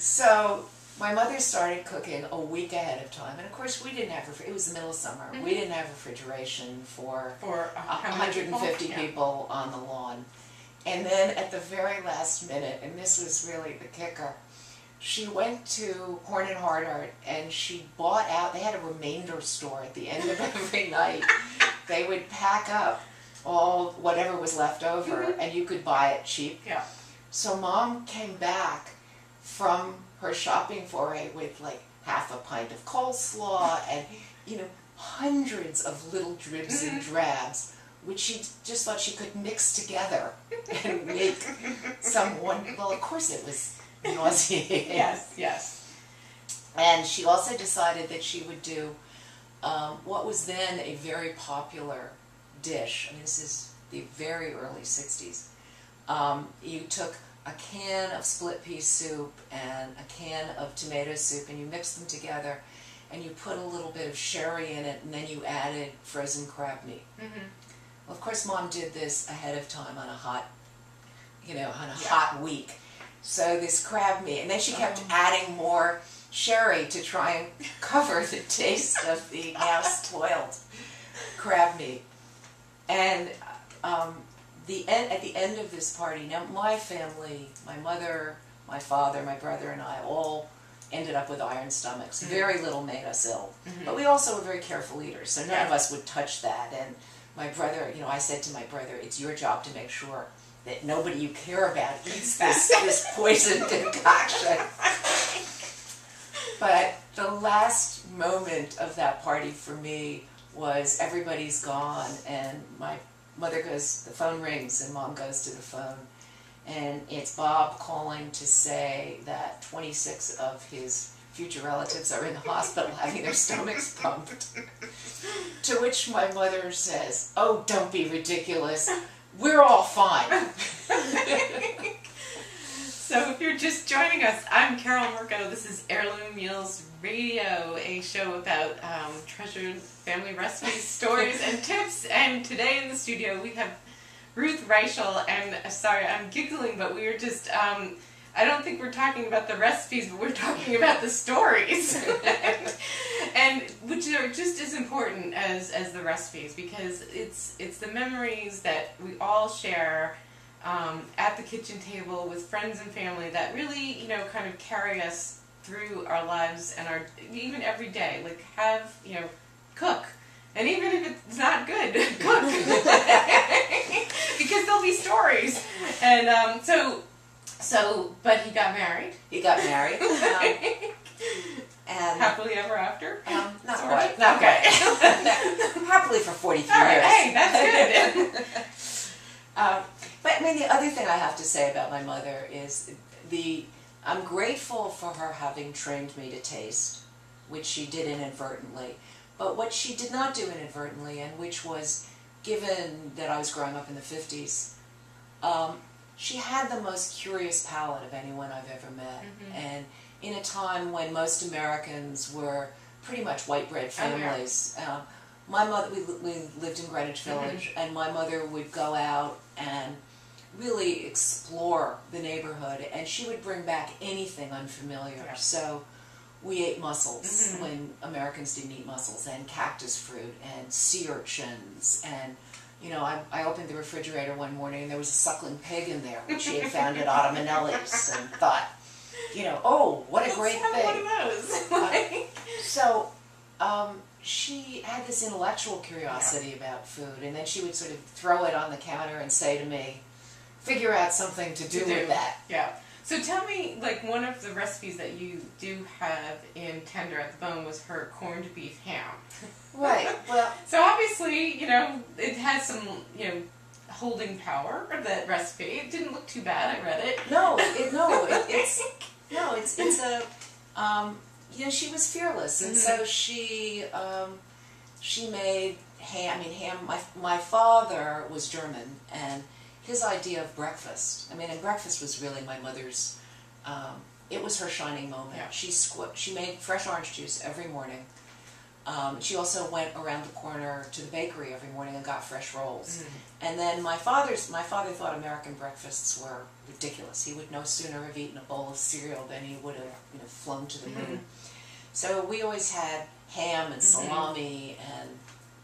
So my mother started cooking a week ahead of time, and of course we didn't have, it was the middle of summer, we didn't have refrigeration for 150 people on the lawn. And then at the very last minute, and this was really the kicker, she went to Horn and Hardart and she bought out, they had a remainder store at the end of every night. They would pack up all whatever was left over and you could buy it cheap. Yeah. So Mom came back from her shopping foray with like half a pint of coleslaw and, you know, hundreds of little dribs and drabs, which she just thought she could mix together and make some one. Well, of course it was nauseating. Yes, yes. And she also decided that she would do what was then a very popular dish. I mean, this is the very early 60s. You took a can of split pea soup and a can of tomato soup and you mixed them together and you put a little bit of sherry in it and then you added frozen crab meat. Well, of course Mom did this ahead of time on a hot, you know, on a hot week. So this crab meat, and then she kept adding more sherry to try and cover the taste of the now spoiled crab meat. And at the end of this party, now my family, my mother, my father, my brother, and I all ended up with iron stomachs. Very little made us ill. But we also were very careful eaters, so none of us would touch that. And my brother, you know, I said to my brother, it's your job to make sure that nobody you care about eats this poison concoction. But the last moment of that party for me was everybody's gone and my mother goes, the phone rings and Mom goes to the phone and it's Bob calling to say that 26 of his future relatives are in the hospital having their stomachs pumped. To which my mother says, oh, don't be ridiculous. We're all fine. So if you're just joining us, I'm Carole Murko. This is Heirloom Meals Radio, a show about treasured family recipes, stories, and tips. And today in the studio we have Ruth Reichl. And sorry, I'm giggling, but we were just, I don't think we're talking about the recipes, but we're talking about the stories. and which are just as important as the recipes, because it's the memories that we all share at the kitchen table with friends and family that really, you know, kind of carry us through our lives and our, even every day. Like, have, you know, cook. And even if it's not good, cook. Because there'll be stories. And but he got married. He got married. And happily ever after? Not quite. Not okay. quite. Happily for 43 All right. years. Hey, that's good. But I mean, the other thing I have to say about my mother is I'm grateful for her having trained me to taste, which she did inadvertently. But what she did not do inadvertently, and which was, given that I was growing up in the 50s, she had the most curious palate of anyone I've ever met. And in a time when most Americans were pretty much white bread families, my mother, we lived in Greenwich Village, and my mother would go out and really explore the neighborhood, and she would bring back anything unfamiliar. So we ate mussels when Americans didn't eat mussels, and cactus fruit, and sea urchins, and, you know, I opened the refrigerator one morning and there was a suckling pig in there, which she had found at Ottomanelli's, and thought, you know, oh, what a great thing. One of those. She had this intellectual curiosity about food, and then she would sort of throw it on the counter and say to me, figure out something to do with that. Yeah. So tell me, like, one of the recipes that you do have in Tender at the Bone was her corned beef ham. Right. Well. So obviously, you know, it has some, you know, holding power, that recipe. It didn't look too bad. I read it. It's a, you know, she was fearless, and so she made ham. I mean, ham. My father was German, and his idea of breakfast, I mean, and breakfast was really my mother's, it was her shining moment. Yeah. She made fresh orange juice every morning, She also went around the corner to the bakery every morning and got fresh rolls. And then my father thought American breakfasts were ridiculous. He would no sooner have eaten a bowl of cereal than he would have flown to the moon. So we always had ham and salami and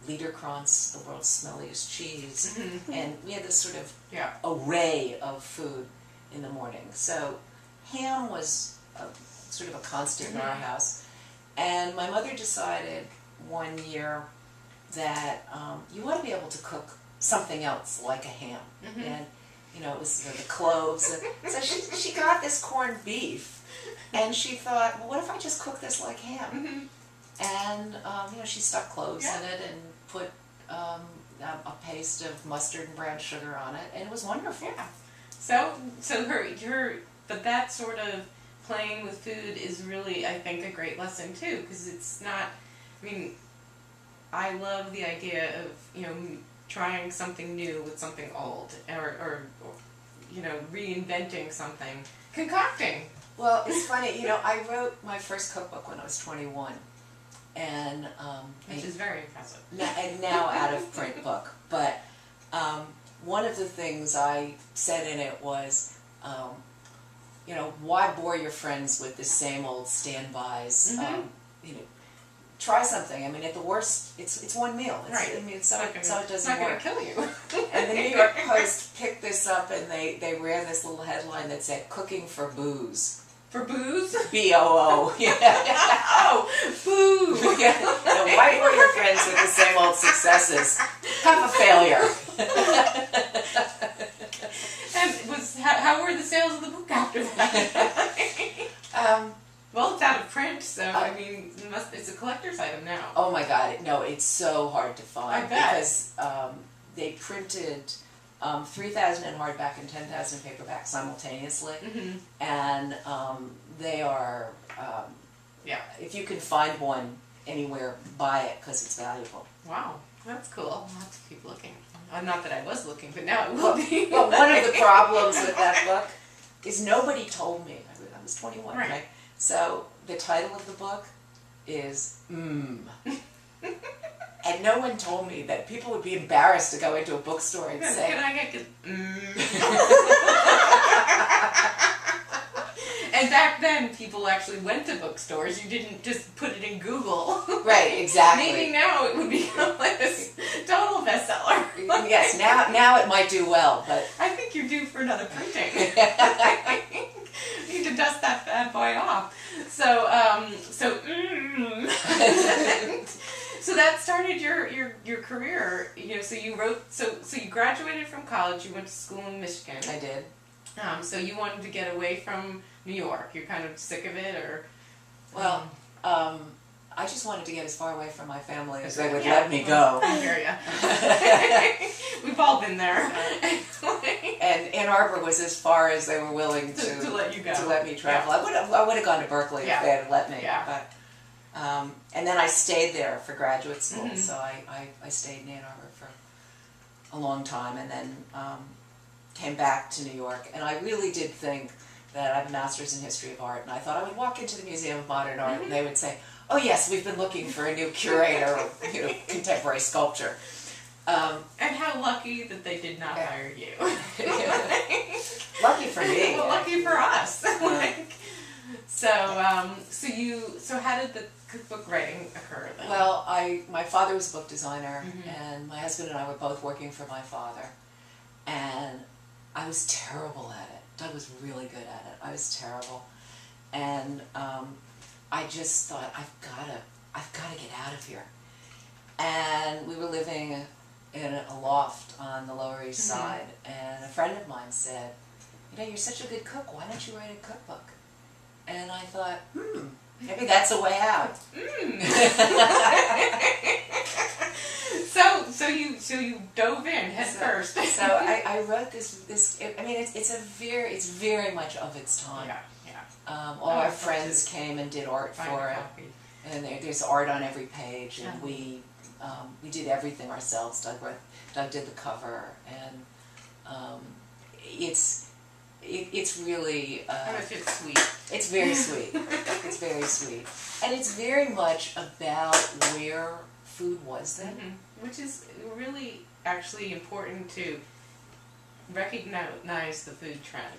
Liederkranz, the world's smelliest cheese, and we had this sort of array of food in the morning. So ham was sort of a constant in our house. And my mother decided one year that you ought to be able to cook something else like a ham. And, it was the cloves. So she got this corned beef, and she thought, well, what if I just cook this like ham? And, she stuck cloves in it and put a paste of mustard and brown sugar on it, and it was wonderful. So but that sort of playing with food is really, I think, a great lesson too, because it's not, I love the idea of, trying something new with something old, or reinventing something, concocting. Well, it's funny, I wrote my first cookbook when I was 21, and which is very impressive. And now out of print book, but one of the things I said in it was, why bore your friends with the same old standbys? Try something. At the worst, it's one meal. So it doesn't work. It's not going to kill you. And the New York Post picked this up, and they ran this little headline that said, "Cooking for Booze." For booze? B-O-O. Yeah. Oh, boo! Why bore your friends with the same old successes? Have a failure. And how were the sales of the book after that? Well, it's out of print, so it's a collector's item now. Oh my God! No, it's so hard to find. I bet. Because they printed 3,000 in hardback and 10,000 in paperback simultaneously, and they are. If you can find one anywhere, buy it because it's valuable. Wow, that's cool. I'll have to keep looking. Not that I was looking, but now it will be. Well, one of the problems with that book is nobody told me. I was 21, right? So the title of the book is And no one told me that people would be embarrassed to go into a bookstore and say, "Can I get And back then, people actually went to bookstores. You didn't just put it in Google. Right, exactly. Maybe now it would become like this total bestseller. Yes, now it might do well, but I think you're due for another printing. You need to dust that bad boy off. So that started your career. So you wrote. So you graduated from college. You went to school in Michigan. I did. So you wanted to get away from New York. You're kind of sick of it, or? Well, I just wanted to get as far away from my family as they would let me go. I hear ya. We've all been there. And Ann Arbor was as far as they were willing to let you go. To let me travel. I would have gone to Berkeley if they had let me. Yeah. But and then I stayed there for graduate school, so I stayed in Ann Arbor for a long time, and then came back to New York. And I really did think that I have a master's in history of art, and I thought I would walk into the Museum of Modern Art, and they would say, "Oh yes, we've been looking for a new curator of contemporary sculpture." And how lucky that they did not hire you. Lucky for me. Well, lucky for us. So how did the cookbook writing occur then? Well, my father was a book designer, and my husband and I were both working for my father, and I was terrible at it. Doug was really good at it. I was terrible, and I just thought I've got to get out of here. And we were living in a loft on the Lower East Side, and a friend of mine said, "You're such a good cook. Why don't you write a cookbook?" And I thought, maybe that's a way out. So you dove in head first. So I wrote this. It's very much of its time. Yeah. All our friends came and did art for it, and there's art on every page, and we did everything ourselves. Doug did the cover, and it's really... How much it's sweet. It's very sweet. It's very sweet. And it's very much about where food was then. Which is really actually important to recognize the food trend.